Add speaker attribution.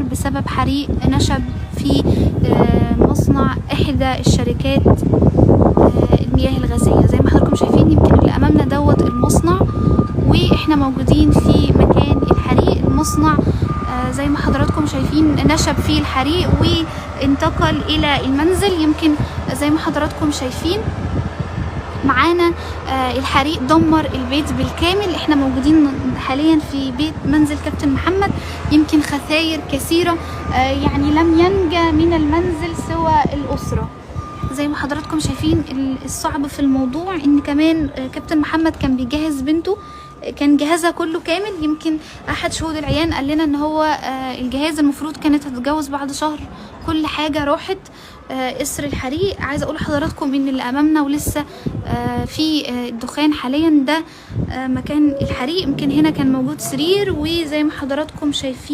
Speaker 1: بسبب حريق نشب في مصنع احدى الشركات المياه الغازية. زي ما حضراتكم شايفين يمكن اللي امامنا دوت المصنع، واحنا موجودين في مكان الحريق. المصنع زي ما حضراتكم شايفين نشب فيه الحريق وانتقل الى المنزل. يمكن زي ما حضراتكم شايفين معانا الحريق دمر البيت بالكامل. احنا موجودين حاليا في بيت منزل كابتن محمد، يمكن خسائر كثيرة، يعني لم ينجى من المنزل سوى الأسرة. زي ما حضراتكم شايفين الصعب في الموضوع ان كمان كابتن محمد كان بيجهز بنته، كان جهازها كله كامل. يمكن احد شهود العيان قال لنا ان هو الجهاز المفروض كانت هتتجوز بعد شهر، كل حاجة راحت اسر الحريق. عايزه اقول لحضراتكم ان اللي امامنا ولسه في الدخان حاليا ده مكان الحريق. يمكن هنا كان موجود سرير، وزي ما حضراتكم شايفين